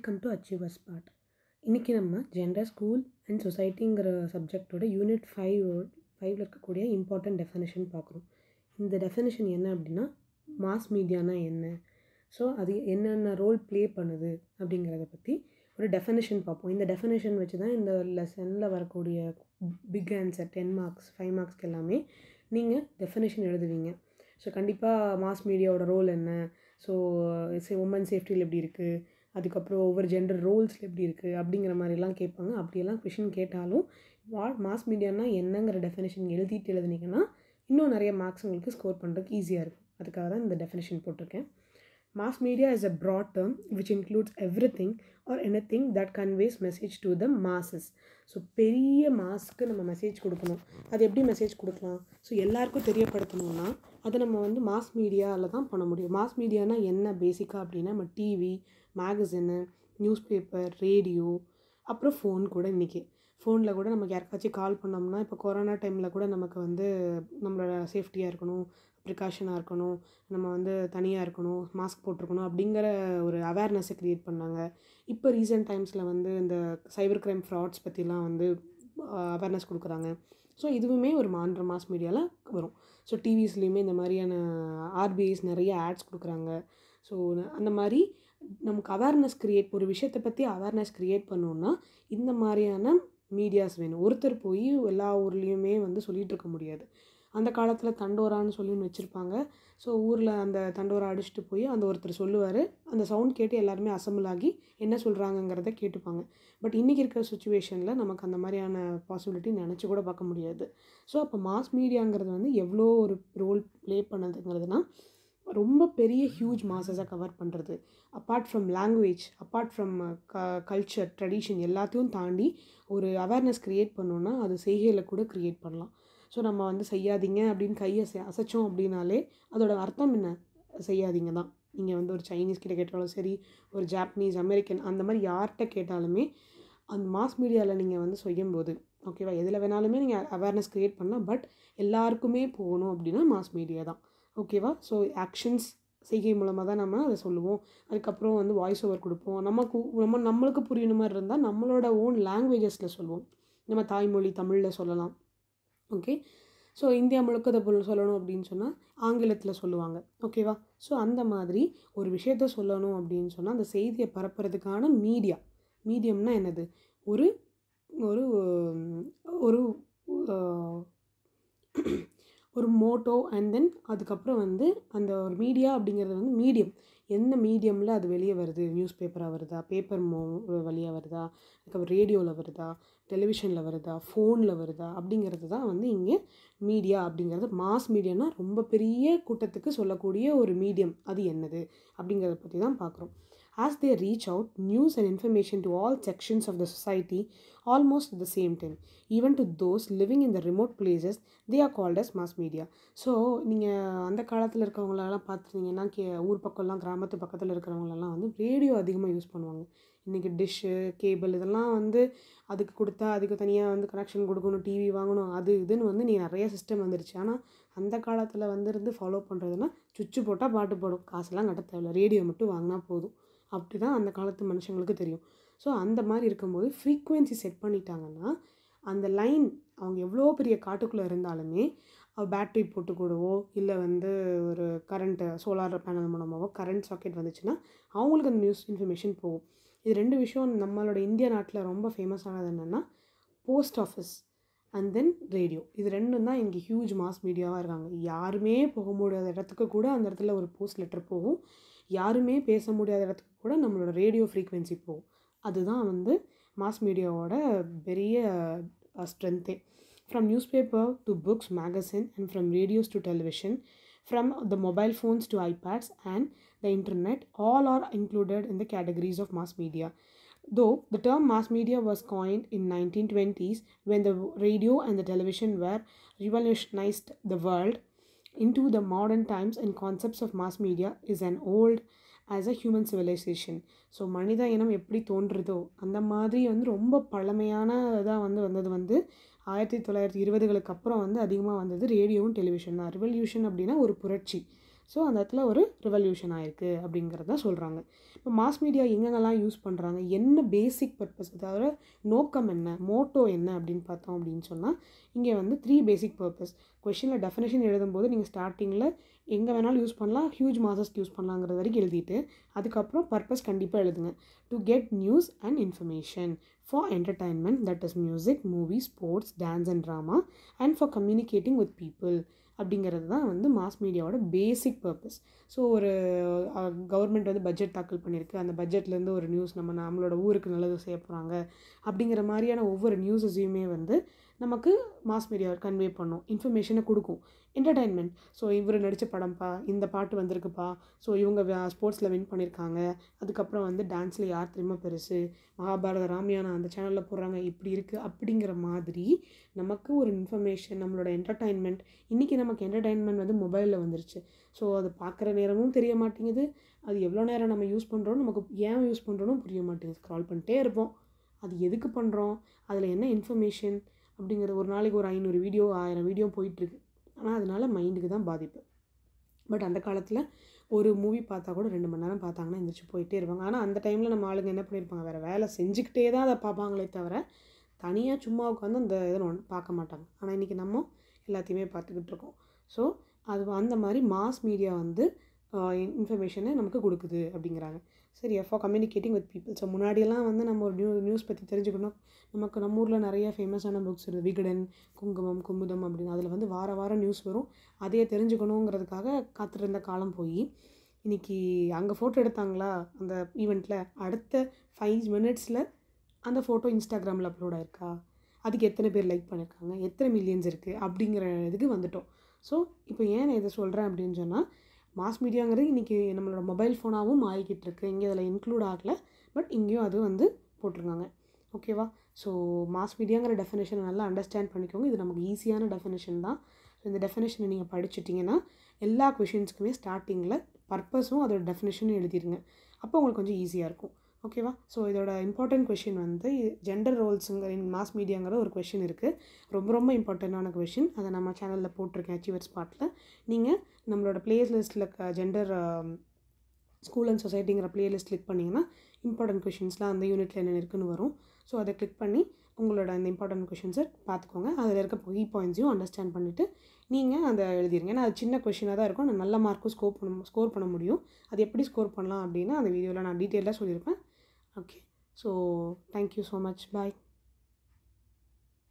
Welcome to achievers part. இன்றைக்கி நம்ம gender, school and சொசைட்டிங்கிற சப்ஜெக்டோட unit 5ல் இருக்கக்கூடிய இம்பார்ட்டண்ட் டெஃபினேஷன் பார்க்குறோம். இந்த டெஃபினேஷன் என்ன அப்படின்னா, மாஸ் மீடியானா என்ன, ஸோ அது என்னென்ன ரோல் ப்ளே பண்ணுது அப்படிங்கிறத பற்றி ஒரு டெஃபினேஷன் பார்ப்போம். இந்த டெஃபினேஷன் வச்சு தான் இந்த லெசனில் வரக்கூடிய பிக் ஆன்சர் 10 மார்க்ஸ் 5 மார்க்ஸ்க்கு எல்லாமே நீங்கள் டெஃபினேஷன் எழுதுவீங்க. ஸோ கண்டிப்பாக மாஸ் மீடியாவோட ரோல் என்ன, ஸோ உமன் சேஃப்டியில் எப்படி இருக்குது, அதுக்கப்புறம் ஒவ்வொரு ஜெண்டர் ரோல்ஸில் எப்படி இருக்குது அப்படிங்கிற மாதிரிலாம் கேட்பாங்க. அப்படியெல்லாம் கொஷின் கேட்டாலும் மாஸ் மீடியானா என்னங்கிற டெஃபினேஷன் எழுதினீங்கன்னா இன்னும் நிறைய மார்க்ஸ் உங்களுக்கு ஸ்கோர் பண்ணுறதுக்கு ஈஸியாக இருக்கும். அதுக்காக தான் இந்த டெஃபினேஷன் போட்டிருக்கேன். Mass media is a broad term which includes everything or anything that conveys message to the masses. So பெரிய மாஸ்க்கு நம்ம மெசேஜ் கொடுக்கணும். அது எப்படி மெசேஜ் கொடுக்கலாம்? ஸோ எல்லாருக்கும் தெரியப்படுத்தணும்னா அதை நம்ம மாஸ் மீடியாவில் தான் பண்ண முடியும். மாஸ் மீடியானா என்ன பேசிக்காக அப்படின்னா, நம்ம டிவி, மேகசினு, நியூஸ் பேப்பர், ரேடியோ, அப்புறம் ஃபோன் கூட. இன்றைக்கி ஃபோனில் கூட நமக்கு யாருக்காச்சும் கால் பண்ணோம்னா, இப்போ கொரோனா டைமில் கூட நமக்கு நம்மளோட சேஃப்டியாக இருக்கணும், ப்ரிகாஷனாக இருக்கணும், நம்ம தனியாக இருக்கணும், மாஸ்க் போட்டிருக்கணும் அப்படிங்கிற ஒரு அவேர்னஸை க்ரியேட் பண்ணாங்க. இப்போ ரீசெண்ட் டைம்ஸில் இந்த சைபர் க்ரைம் ஃப்ராட்ஸ் பற்றிலாம் அவேர்னஸ் கொடுக்குறாங்க. ஸோ இதுவுமே ஒரு மாஸ் மீடியாவில் வரும். ஸோ டிவிஸ்லேயுமே இந்த மாதிரியான ஆர்பிஐஸ் நிறைய ஆட்ஸ் கொடுக்குறாங்க. ஸோ அந்த மாதிரி நமக்கு அவேர்னஸ் ஒரு விஷயத்தை பற்றி அவேர்னஸ் க்ரியேட் பண்ணோன்னா இந்த மாதிரியான மீடியாஸ் வேணும். ஒருத்தர் போய் எல்லா ஊர்லேயுமே சொல்லிகிட்டு இருக்க முடியாது. அந்த காலத்தில் தண்டோரான்னு சொல்லி வச்சுருப்பாங்க. ஸோ ஊரில் அந்த தண்டோரா அடிச்சுட்டு போய் அந்த ஒருத்தர் சொல்லுவார். அந்த சவுண்ட் கேட்டு எல்லாருமே அசம்பிள் ஆகி என்ன சொல்கிறாங்கங்கிறத கேட்டுப்பாங்க. பட் இன்றைக்கி இருக்கிற சுச்சுவேஷனில் நமக்கு அந்த மாதிரியான பாசிபிலிட்டி நினச்சி கூட பார்க்க முடியாது. ஸோ அப்போ மாஸ் மீடியாங்கிறது எவ்வளோ ஒரு ரோல் ப்ளே பண்ணுதுங்கிறதுனா, ரொம்ப பெரிய ஹியூஜ் மாசஸை கவர் பண்ணுறது. Apart from language, apart from culture, tradition எல்லாத்தையும் தாண்டி ஒரு அவேர்னஸ் க்ரியேட் பண்ணோன்னா அது செய்கையில் கூட க்ரியேட் பண்ணலாம். ஸோ நம்ம செய்யாதீங்க அப்படின்னு கையை அசைச்சோம் அப்படின்னாலே அதோட அர்த்தம் என்ன? செய்யாதீங்க தான். நீங்கள் ஒரு சைனீஸ் கிட்ட கேட்டாலும் சரி, ஒரு ஜாப்பனீஸ், அமெரிக்கன், அந்த மாதிரி யார்கிட்ட கேட்டாலுமே அந்த மாஸ் மீடியாவில் நீங்கள் செய்யும்போது, ஓகேவா, எதில் வேணாலுமே நீங்கள் அவேர்னஸ் க்ரியேட் பண்ணலாம். பட் எல்லாருக்குமே போகணும் அப்படின்னா மாஸ் மீடியா தான், ஓகேவா. ஸோ ஆக்ஷன்ஸ், செய்கை மூலமாக தான் நம்ம அதை சொல்லுவோம். அதுக்கப்புறம் வாய்ஸ் ஓவர் கொடுப்போம். நம்மளுக்கு புரியுற மாதிரி இருந்தால் நம்மளோட ஓன் லாங்குவேஜஸில் சொல்லுவோம். நம்ம தாய்மொழி தமிழில் சொல்லலாம், ஓகே. ஸோ இந்தியா முழுக்க அதை சொல்லணும் அப்படின்னு சொன்னால் ஆங்கிலத்தில் சொல்லுவாங்க, ஓகேவா. ஸோ அந்த மாதிரி ஒரு விஷயத்த சொல்லணும் அப்படின்னு சொன்னால் அந்த செய்தியை பரப்புறதுக்கான மீடியம்னா என்னது? ஒரு ஒரு ஒரு ஒரு மோட்டோ அண்ட் தென் அதுக்கப்புறம் அந்த ஒரு மீடியா அப்படிங்கிறது மீடியம். எந்த மீடியமில் அது வெளியே வருது? நியூஸ் பேப்பராக வருதா, பேப்பர் வழியாக வருதா, அதுக்கப்புறம் ரேடியோவில் வருதா, டெலிவிஷனில் வருதா, ஃபோனில் வருதா அப்படிங்கிறது தான் இங்கே மீடியா அப்படிங்கிறது. மாஸ் மீடியானா ரொம்ப பெரிய கூட்டத்துக்கு சொல்லக்கூடிய ஒரு மீடியம். அது என்னது அப்படிங்கிறத பற்றி தான் பார்க்குறோம். As they reach out news and information to all sections of the society almost at the same time, even to those living in the remote places, they are called as mass media. So நீங்கள் அந்த காலத்தில் இருக்கிறவங்களெல்லாம் பார்த்துட்டிங்கன்னா, ஊர் பக்கம்லாம், கிராமத்து பக்கத்தில் இருக்கிறவங்களெல்லாம் radio அதிகமாக use பண்ணுவாங்க. இன்றைக்கி டிஷ்ஷு, கேபிள் இதெல்லாம் அதுக்கு கொடுத்தா அதுக்கு தனியாக கனெக்ஷன் கொடுக்கணும், டிவி வாங்கணும், அது இதுன்னு நீ நிறைய சிஸ்டம் வந்துருச்சு. ஆனால் அந்த காலத்தில் இருந்து ஃபாலோ பண்ணுறதுன்னா சுவிட்சு போட்டால் பாட்டு போடும், காசெல்லாம் கட்ட தேவையில்ல, ரேடியோ மட்டும் வாங்கினா போதும். அப்படி தான் அந்த காலத்து மனுஷங்களுக்கு தெரியும். ஸோ அந்த மாதிரி இருக்கும்போது ஃப்ரீக்குவென்சி செட் பண்ணிட்டாங்கன்னா அந்த லைன் அவங்க எவ்வளோ பெரிய காட்டுக்குள்ளே இருந்தாலுமே பேட்ரி போட்டு கூடவோ இல்லை ஒரு கரண்ட்டு சோலார் பேனல் மூலமாகவோ கரண்ட் சாக்கெட் வந்துச்சுன்னா அவங்களுக்கு அந்த நியூஸ் இன்ஃபர்மேஷன் போகும். இது 2 விஷயம் நம்மளோட இந்திய நாட்டில் ரொம்ப ஃபேமஸானது என்னென்னா, post office and then radio. இது 2 தான் இங்கே ஹியூஜ் மாஸ் மீடியாவாக இருக்காங்க. யாருமே போக முடியாத இடத்துக்கு கூட அந்த இடத்துல ஒரு போஸ்ட் லெட்டர் போகும். யாருமே பேச முடியாத இடத்துக்கு கூட நம்மளோட ரேடியோ ஃப்ரீக்வென்சி போகும். அதுதான் மாஸ் மீடியாவோட பெரிய ஸ்ட்ரென்த்தே. From newspaper to books, magazine, and from radios to television, from the mobile phones to iPads and the internet, all are included in the categories of mass media. Though the term mass media was coined in 1920s when the radio and the television were revolutionized the world into the modern times and concepts of mass media is an old as a human civilization. So மனித இனம் எப்படி தோன்றுதோ அந்த மாதிரி ரொம்ப பழமையான இதாக வந்தது 1920களுக்கு அப்புறம் அதிகமாக வந்தது ரேடியோவும் டெலிவிஷன் தான். ரிவல்யூஷன் அப்படின்னா ஒரு புரட்சி. ஸோ அந்த இடத்துல ஒரு ரிவல்யூஷன் ஆயிருக்கு அப்படிங்கிறத சொல்கிறாங்க. இப்போ மாஸ் மீடியா எங்கெங்கெல்லாம் யூஸ் பண்ணுறாங்க, என்ன பேசிக் பர்பஸ், அதாவது நோக்கம் என்ன, மோட்டோ என்ன அப்படின்னு பார்த்தோம் அப்படின்னு சொன்னால், இங்கே வந்து 3 பேசிக் பர்பஸ். கொஷினில் டெஃபினேஷன் எழுதும்போது நீங்கள் ஸ்டார்டிங்கில் எங்கே வேணாலும் யூஸ் பண்ணலாம், ஹியூஜ் மாசஸ்க்கு யூஸ் பண்ணலாங்கிறது வரைக்கும் எழுதிட்டு அதுக்கப்புறம் பர்பஸ் கண்டிப்பாக எழுதுங்க. To get news and information, for entertainment, that is music, movie, sports, dance and drama, and for communicating with people அப்படிங்கிறது தான் வந்து மாஸ் மீடியாவோட பேசிக் பர்பஸ். ஸோ ஒரு கவர்மெண்ட் வந்து பட்ஜெட் தாக்கல் பண்ணியிருக்கு, அந்த பட்ஜெட்லேருந்து ஒரு நியூஸ் நம்மளோட ஊருக்கு நல்லது செய்ய போகிறாங்க அப்படிங்கிற மாதிரியான ஒவ்வொரு நியூஸஸையுமே வந்து நமக்கு மாஸ் மீடியா கன்வே பண்ணும், இன்ஃபர்மேஷனை கொடுக்கும். என்டர்டைன்மெண்ட், ஸோ இவர் நடித்த படம்ப்பா, இந்த பாட்டு வந்திருக்குப்பா, ஸோ இவங்க ஸ்போர்ட்ஸில் வின் பண்ணியிருக்காங்க, அதுக்கப்புறம் வந்து டான்ஸில் யார் தெரியுமா பெருசு, மகாபாரத ராமாயணம் அந்த சேனலில் போடுறாங்க, இப்படி இருக்குது அப்படிங்கிற மாதிரி நமக்கு ஒரு இன்ஃபர்மேஷன், நம்மளோட என்டர்டைன்மெண்ட். இன்றைக்கி நமக்கு என்டர்டைன்மெண்ட் வந்து மொபைலில் வந்துருச்சு. ஸோ அது பார்க்குற நேரமும் தெரிய மாட்டேங்குது, அது எவ்வளோ நேரம் நம்ம யூஸ் பண்ணுறோம், நமக்கு ஏன் யூஸ் பண்ணுறோன்னு புரிய மாட்டேங்குது. ஸ்க்ரால் பண்ணிட்டே இருப்போம், அது எதுக்கு பண்ணுறோம், அதில் என்ன இன்ஃபர்மேஷன் அப்படிங்கிறது. ஒரு நாளைக்கு ஒரு 500 வீடியோ 1000 வீடியோ போயிட்டுருக்கு. ஆனால் அதனால் மைண்டுக்கு தான் பாதிப்பு. பட் அந்த காலத்தில் ஒரு மூவி பார்த்தா கூட 2 மணி நேரம் பார்த்தாங்கன்னா எந்திரிச்சு போயிட்டே இருப்பாங்க. ஆனால் அந்த டைமில் நம்ம ஆளுங்க என்ன பண்ணியிருப்பாங்க, வேறு வேலை செஞ்சுக்கிட்டே தான் அதை பார்ப்பாங்களே தவிர தனியாக சும்மா உட்காந்து அந்த இதை பார்க்க மாட்டாங்க. ஆனால் இன்றைக்கி நம்ம எல்லாத்தையுமே பார்த்துக்கிட்டு இருக்கோம். ஸோ அது அந்த மாதிரி மாஸ் மீடியா வந்து இன்ஃபர்மேஷனை நமக்கு கொடுக்குது அப்படிங்கிறாங்க. சரி, for communicating with people. So முன்னாடியெல்லாம் வந்து நம்ம ஒரு நியூஸ் பற்றி தெரிஞ்சுக்கணும், நமக்கு நம்ம ஊரில் நிறைய ஃபேமஸான புக்ஸ் இருக்குது, விகடன், குங்குமம், குமுதம் அப்படின்னு. அதில் வந்து வாரம் நியூஸ் வரும், அதையே தெரிஞ்சுக்கணுங்கிறதுக்காக காத்திருந்த காலம் போய் இன்றைக்கி அங்கே ஃபோட்டோ எடுத்தாங்களா அந்த ஈவெண்ட்டில், அடுத்த 5 மினிட்ஸில் அந்த ஃபோட்டோ இன்ஸ்டாகிராமில் அப்லோட் ஆயிருக்கா, அதுக்கு எத்தனை பேர் லைக் பண்ணியிருக்காங்க, எத்தனை மில்லியன்ஸ் இருக்குது அப்படிங்கிற இதுக்கு வந்துட்டோம். ஸோ இப்போ ஏன் நான் இதை சொல்கிறேன் அப்படின்னு சொன்னால், மாஸ் மீடியாங்கிறது இன்றைக்கி நம்மளோட மொபைல் ஃபோனாகவும் மாறிக்கிட்டு இருக்குது. இங்கே அதில் இன்க்ளூட் ஆகலை, பட் இங்கேயும் அது வந்து போட்டிருக்காங்க. ஓகேவா? ஸோ மாஸ் மீடியாங்கிற டெஃபினேஷனை நல்லா அண்டர்ஸ்டாண்ட் பண்ணிக்கோங்க. இது நமக்கு ஈஸியான டெஃபினேஷன் தான். ஸோ இந்த டெஃபினேஷனை நீங்கள் படிச்சிட்டிங்கன்னா எல்லா கொஷின்ஸ்க்குமே ஸ்டார்டிங்கில் பர்பஸும் அதோட டெஃபினேஷனும் எழுதிருங்க. அப்போ உங்களுக்கு கொஞ்சம் ஈஸியாக இருக்கும். ஓகேவா? ஸோ இதோட இம்பார்ட்டன்ட் கொஷின் வந்து ஜெண்டர் ரோல்ஸுங்கிற மாஸ் மீடியாங்கிற ஒரு கொஷின் இருக்குது. ரொம்ப இம்பார்ட்டண்ட்டான கொஷின். அதை நம்ம சேனலில் போட்டிருக்கேன் அச்சீவர் ஸ்பாட்டில். நீங்கள் நம்மளோட ப்ளேலிஸ்ட்டில் ஜெண்டர் ஸ்கூல் அண்ட் சொசைட்டிங்கிற ப்ளேலிஸ்ட் கிளிக் பண்ணிங்கன்னா இம்பார்ட்டன்ட் கொஷின்ஸ்லாம் அந்த யூனிட்டில் என்ன இருக்குன்னு வரும். ஸோ அதை கிளிக் பண்ணி உங்களோட அந்த இம்பார்ட்டன்ட் கொஷின்ஸை பார்த்துக்கோங்க. அதில் இருக்க கீ பாயிண்ட்ஸையும் அண்டர்ஸ்டாண்ட் பண்ணிவிட்டு நீங்கள் அதை எழுதிருங்க. ஏன்னா அது சின்ன கொஷினாக தான் இருக்கும், நான் நல்ல மார்க்கும் ஸ்கோர் பண்ண முடியும். அது எப்படி ஸ்கோர் பண்ணலாம் அப்படின்னா அந்த வீடியோவில் நான் டீட்டெயிலாக சொல்லியிருப்பேன். Okay, so thank you so much. பாய்.